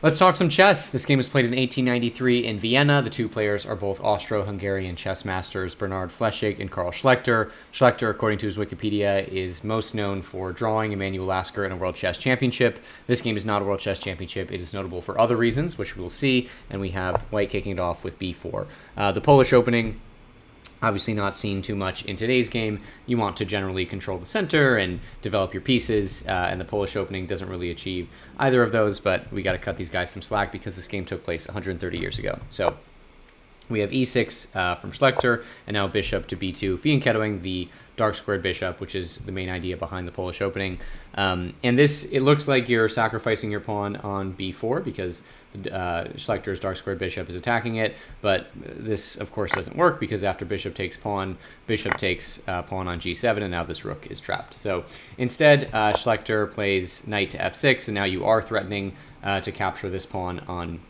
Let's talk some chess. This game was played in 1893 in Vienna. The two players are both Austro-Hungarian chess masters, Bernhard Fleissig and Karl Schlechter. Schlechter, according to his Wikipedia, is most known for drawing Emanuel Lasker in a World Chess Championship. This game is not a World Chess Championship. It is notable for other reasons, which we will see, and we have White kicking it off with b4. The Polish opening, obviously not seen too much in today's game. You want to generally control the center and develop your pieces, and the Polish opening doesn't really achieve either of those, but we got to cut these guys some slack because this game took place 130 years ago. So we have e6 from Schlechter, and now bishop to b2, fianchettoing the dark squared bishop, which is the main idea behind the Polish opening. And this, it looks like you're sacrificing your pawn on b4 because Schlechter's dark squared bishop is attacking it, but this, of course, doesn't work because after bishop takes pawn, bishop takes pawn on g7, and now this rook is trapped. So instead, Schlechter plays knight to f6, and now you are threatening to capture this pawn on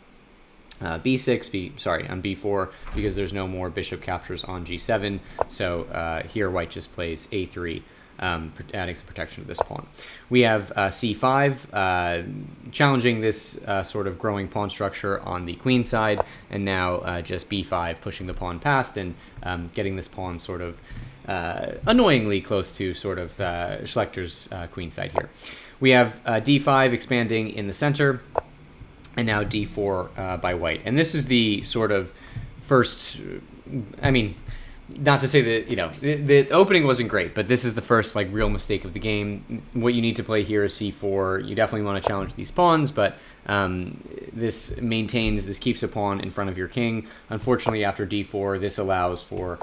on b4, because there's no more bishop captures on g7. So here White just plays a3, adding some protection to this pawn. We have c5, challenging this sort of growing pawn structure on the queen side, and now just b5, pushing the pawn past and getting this pawn sort of annoyingly close to sort of Schlechter's queen side here. We have d5 expanding in the center, and now d4 by White. And this is the sort of first, I mean, not to say that, you know, the opening wasn't great, but this is the first, like, real mistake of the game. What you need to play here is c4. You definitely want to challenge these pawns, but this keeps a pawn in front of your king. Unfortunately, after d4, this allows for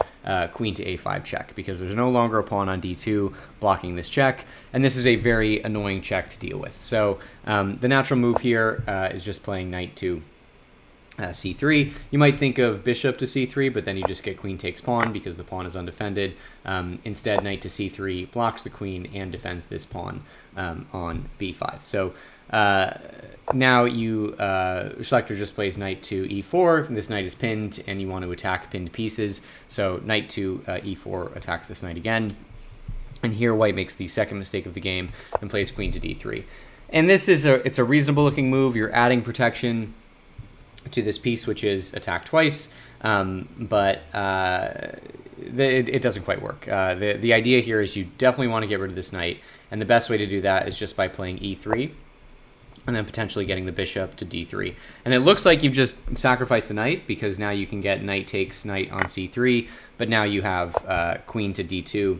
queen to a5 check, because there's no longer a pawn on d2 blocking this check, and this is a very annoying check to deal with. So the natural move here is just playing knight to c3. You might think of bishop to c3, but then you just get queen takes pawn because the pawn is undefended. Instead, knight to c3 blocks the queen and defends this pawn on b5. So now Schlechter just plays knight to e4. This knight is pinned, and you want to attack pinned pieces. So knight to e4 attacks this knight again. And here White makes the second mistake of the game and plays queen to d3. And this is it's a reasonable looking move. You're adding protection to this piece, which is attacked twice, but it doesn't quite work. The idea here is you definitely want to get rid of this knight, and the best way to do that is just by playing e3, and then potentially getting the bishop to d3. And it looks like you've just sacrificed a knight, because now you can get knight takes knight on c3, but now you have queen to d2,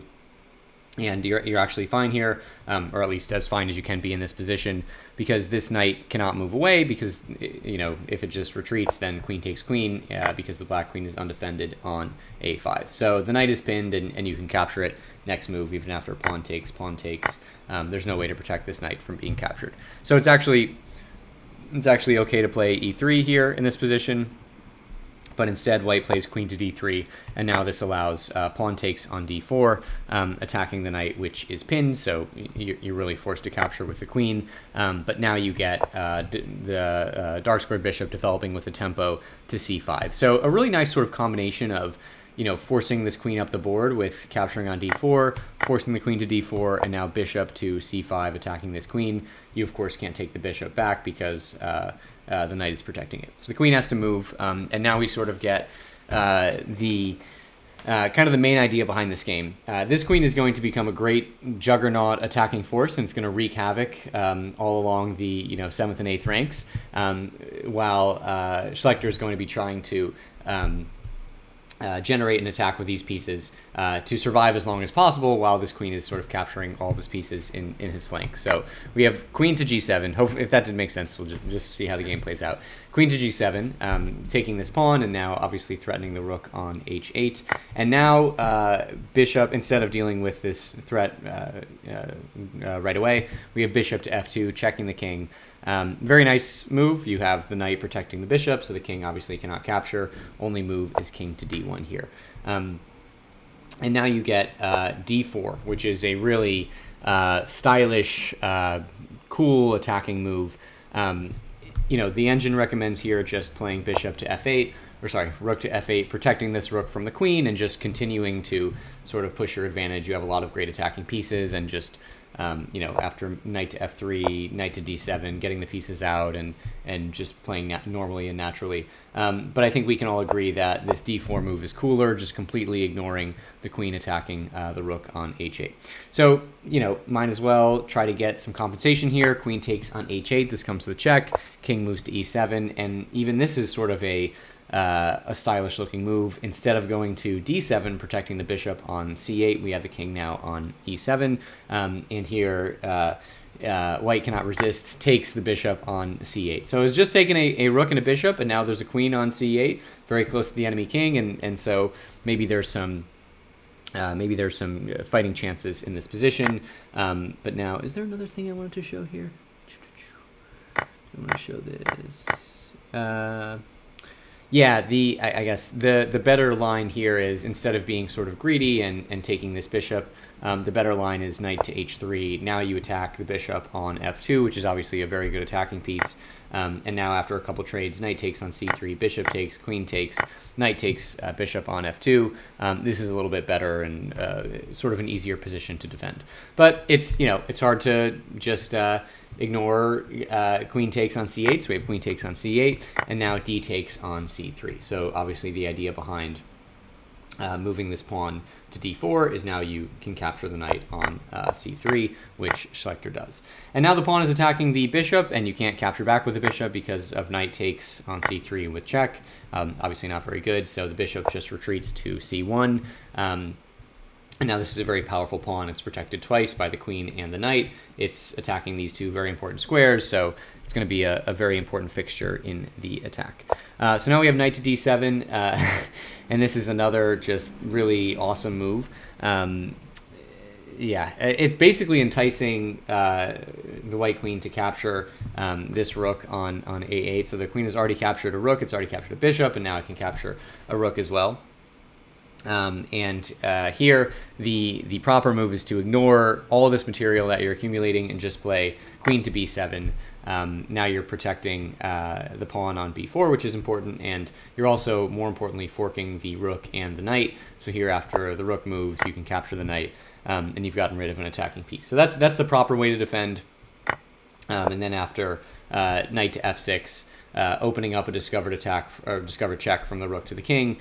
and you're actually fine here, or at least as fine as you can be in this position, because this knight cannot move away, because, you know, if it just retreats, then queen takes queen, because the black queen is undefended on a5. So the knight is pinned, and you can capture it next move, even after pawn takes, pawn takes. There's no way to protect this knight from being captured. So it's actually okay to play e3 here in this position. But instead, White plays queen to d3, and now this allows pawn takes on d4, attacking the knight, which is pinned, so you're really forced to capture with the queen. But now you get the dark squared bishop developing with the tempo to c5. So a really nice sort of combination of, you know, forcing this queen up the board with capturing on d4, forcing the queen to d4, and now bishop to c5, attacking this queen. You, of course, can't take the bishop back because the knight is protecting it. So the queen has to move, and now we sort of get the kind of the main idea behind this game. This queen is going to become a great juggernaut attacking force, and it's going to wreak havoc all along the, you know, 7th and 8th ranks, while Schlechter is going to be trying to generate an attack with these pieces to survive as long as possible, while this queen is sort of capturing all of his pieces in his flank. So we have queen to g7. Hopefully, if that didn't make sense, we'll just see how the game plays out. Queen to g7, taking this pawn, and now obviously threatening the rook on h8. And now bishop, instead of dealing with this threat right away, we have bishop to f2, checking the king. Very nice move. You have the knight protecting the bishop, so the king obviously cannot capture. Only move is king to d1 here. And now you get d4, which is a really stylish, cool attacking move. You know, the engine recommends here just playing bishop to f8, or sorry, rook to f8, protecting this rook from the queen, and just continuing to sort of push your advantage. You have a lot of great attacking pieces, and just you know, after knight to f3, knight to d7, getting the pieces out and just playing normally and naturally. But I think we can all agree that this d4 move is cooler, just completely ignoring the queen attacking the rook on h8. So, you know, might as well try to get some compensation here. Queen takes on h8. This comes with check. King moves to e7, and even this is sort of a stylish looking move. Instead of going to d7, protecting the bishop on c8, we have the king now on e7, and here white cannot resist, takes the bishop on c8. So it's just taken a rook and a bishop, and now there's a queen on c8, very close to the enemy king, and so maybe there's some fighting chances in this position. But now, is there another thing I wanted to show here? I want to show this. Yeah, I guess the better line here is, instead of being sort of greedy and taking this bishop, the better line is knight to h3. Now you attack the bishop on f2, which is obviously a very good attacking piece. And now after a couple trades, knight takes on c3, bishop takes, queen takes, knight takes, bishop on f2. This is a little bit better and sort of an easier position to defend. But it's, you know, it's hard to just ignore queen takes on c8. So we have queen takes on c8, and now d takes on c3. So obviously the idea behind moving this pawn to d4 is now you can capture the knight on c3, which Schlechter does. And now the pawn is attacking the bishop, and you can't capture back with the bishop because of knight takes on c3 with check. Obviously not very good, so the bishop just retreats to c1. And now this is a very powerful pawn. It's protected twice by the queen and the knight. It's attacking these two very important squares, so it's going to be a very important fixture in the attack. So now we have knight to d7, and this is another just really awesome move. Yeah, it's basically enticing the white queen to capture this rook on a8. So the queen has already captured a rook, it's already captured a bishop, and now it can capture a rook as well. Here, the proper move is to ignore all of this material that you're accumulating and just play queen to b7. Now you're protecting the pawn on b4, which is important, and you're also, more importantly, forking the rook and the knight. So here, after the rook moves, you can capture the knight, and you've gotten rid of an attacking piece. So that's the proper way to defend. And then after knight to f6, opening up a discovered attack or discovered check from the rook to the king.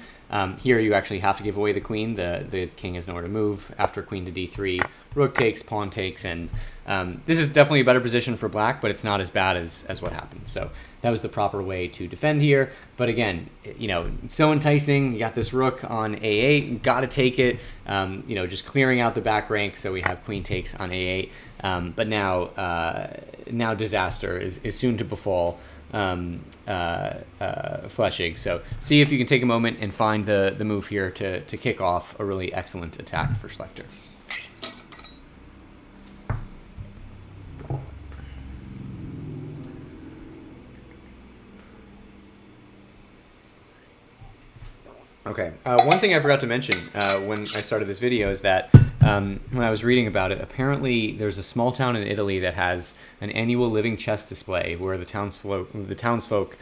Here you actually have to give away the queen. The king has nowhere to move. After queen to d3, rook takes, pawn takes, and this is definitely a better position for black, but it's not as bad as what happened. So that was the proper way to defend here. But again, you know, it's so enticing. You got this rook on a8, got to take it. You know, just clearing out the back rank. So we have queen takes on a8. But now disaster is soon to befall Fleissig. So see if you can take a moment and find the move here to kick off a really excellent attack for Schlechter. Okay, one thing I forgot to mention when I started this video is that when I was reading about it, apparently there's a small town in Italy that has an annual living chess display where the townsfolk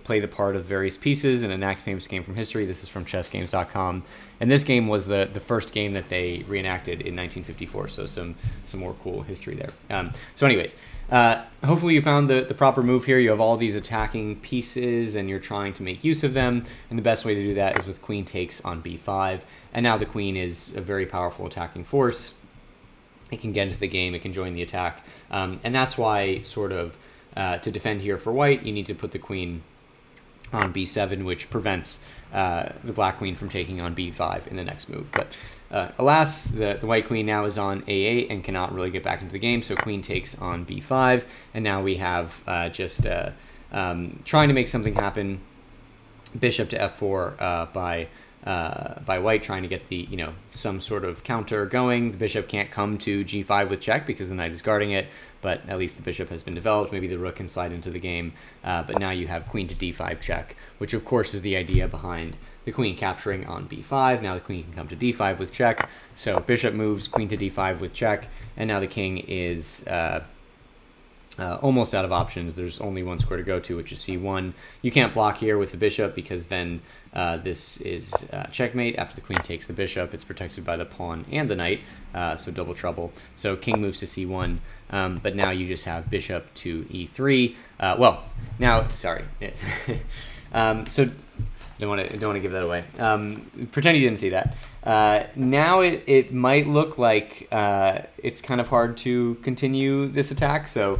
play the part of various pieces and enact famous game from history. This is from chessgames.com. And this game was the first game that they reenacted in 1954, so some more cool history there. So anyways, hopefully you found the proper move here. You have all these attacking pieces and you're trying to make use of them, and the best way to do that is with queen takes on b5. And now the queen is a very powerful attacking force. It can get into the game, it can join the attack, and that's why sort of to defend here for white, you need to put the queen on b7, which prevents the black queen from taking on b5 in the next move. But alas, the white queen now is on a8 and cannot really get back into the game, so queen takes on b5, and now we have just trying to make something happen. Bishop to f4 by white, trying to get the, you know, some sort of counter going. The bishop can't come to g5 with check because the knight is guarding it, but at least the bishop has been developed. Maybe the rook can slide into the game, but now you have queen to d5 check, which of course is the idea behind the queen capturing on b5. Now the queen can come to d5 with check, so bishop moves, queen to d5 with check, and now the king is almost out of options. There's only one square to go to, which is c1. You can't block here with the bishop because then this is checkmate. After the queen takes the bishop, it's protected by the pawn and the knight, so double trouble. So king moves to c1, but now you just have bishop to e3. Well, now, sorry. So don't want to give that away. Pretend you didn't see that. Now it might look like it's kind of hard to continue this attack. So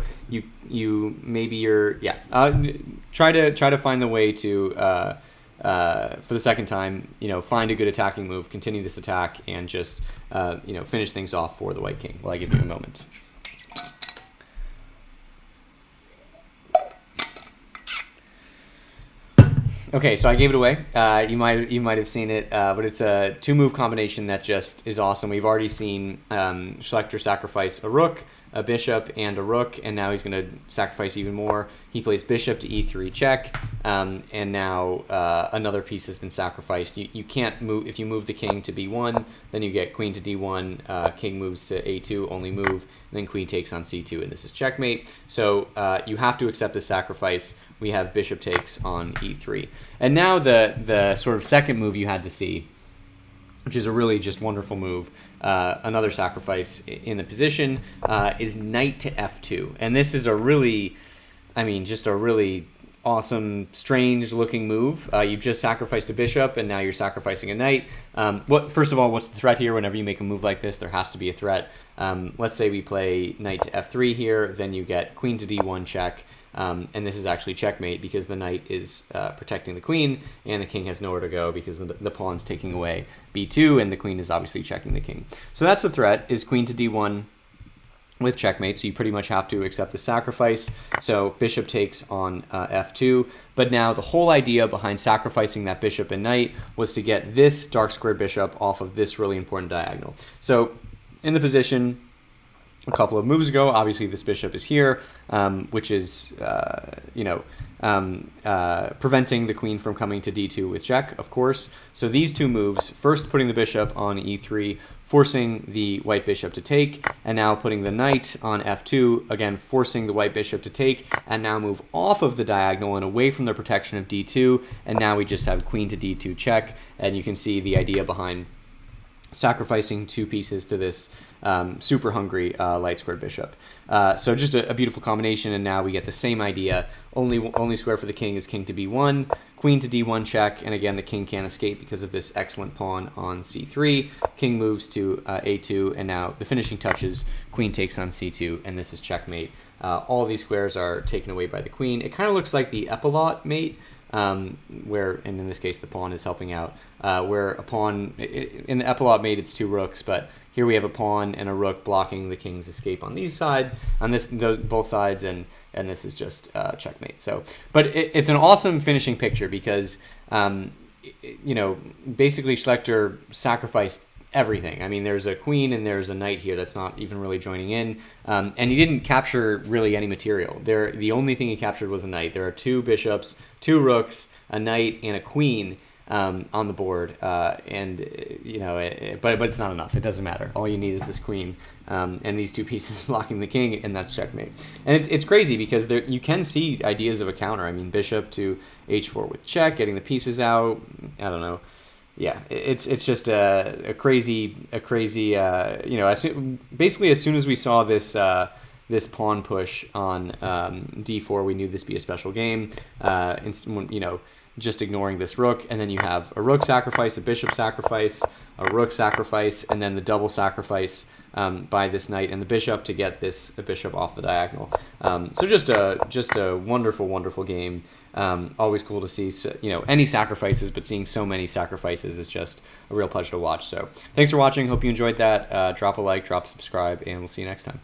try to find the way to for the second time, find a good attacking move, continue this attack, and just finish things off for the white king. Well, I give you a moment. Okay, so I gave it away. You might have seen it, but it's a 2-move combination that just is awesome. We've already seen Schlechter sacrifice a rook, a bishop, and a rook, and now he's going to sacrifice even more. He plays bishop to e3 check, and now another piece has been sacrificed. You can't move. If you move the king to b1, then you get queen to d1, king moves to a2, only move, and then queen takes on c2, and this is checkmate. So you have to accept the sacrifice. We have bishop takes on e3. And now the sort of second move you had to see, which is a really just wonderful move, another sacrifice in the position, is knight to f2. And this is a really, just a really awesome, strange looking move. You just sacrificed a bishop and now you're sacrificing a knight. First of all, what's the threat here? Whenever you make a move like this, there has to be a threat. Let's say we play knight to f3 here, then you get queen to d1 check. And this is actually checkmate because the knight is protecting the queen and the king has nowhere to go because the pawn's taking away b2 and the queen is obviously checking the king. So that's the threat, is queen to d1 with checkmate. So you pretty much have to accept the sacrifice. So bishop takes on f2. But now the whole idea behind sacrificing that bishop and knight was to get this dark square bishop off of this really important diagonal. So in the position a couple of moves ago, obviously this bishop is here, which is preventing the queen from coming to d2 with check, of course. So these two moves, first putting the bishop on e3, forcing the white bishop to take, and now putting the knight on f2, again forcing the white bishop to take, and now move off of the diagonal and away from the protection of d2, and now we just have queen to d2 check, and you can see the idea behind sacrificing two pieces to this super hungry light squared bishop. So just a beautiful combination, and now we get the same idea. Only square for the king is king to b1, queen to d1 check, and again the king can't escape because of this excellent pawn on c3. King moves to a2, and now the finishing touches, queen takes on c2, and this is checkmate. All these squares are taken away by the queen. It kind of looks like the epaulette mate, where, and in this case the pawn is helping out, where a pawn, in the epaulette mate it's two rooks, but here we have a pawn and a rook blocking the king's escape on these side, on both sides, and this is just checkmate. So, but it's an awesome finishing picture because, basically Schlechter sacrificed everything. I mean, there's a queen and there's a knight here that's not even really joining in, and he didn't capture really any material. The only thing he captured was a knight. There are two bishops, two rooks, a knight, and a queen on the board, but it's not enough. It doesn't matter. All you need is this queen and these two pieces blocking the king, and that's checkmate. And it's crazy because you can see ideas of a counter. I mean, bishop to h4 with check, getting the pieces out. I don't know. Yeah, it's just a crazy basically as soon as we saw this this pawn push on d4, we knew this be a special game. Just ignoring this rook, and then you have a rook sacrifice, a bishop sacrifice, a rook sacrifice, and then the double sacrifice by this knight and the bishop to get this bishop off the diagonal. So just a wonderful game. Always cool to see any sacrifices, but seeing so many sacrifices is just a real pleasure to watch. So thanks for watching. Hope you enjoyed that. Drop a like, drop a subscribe, and we'll see you next time.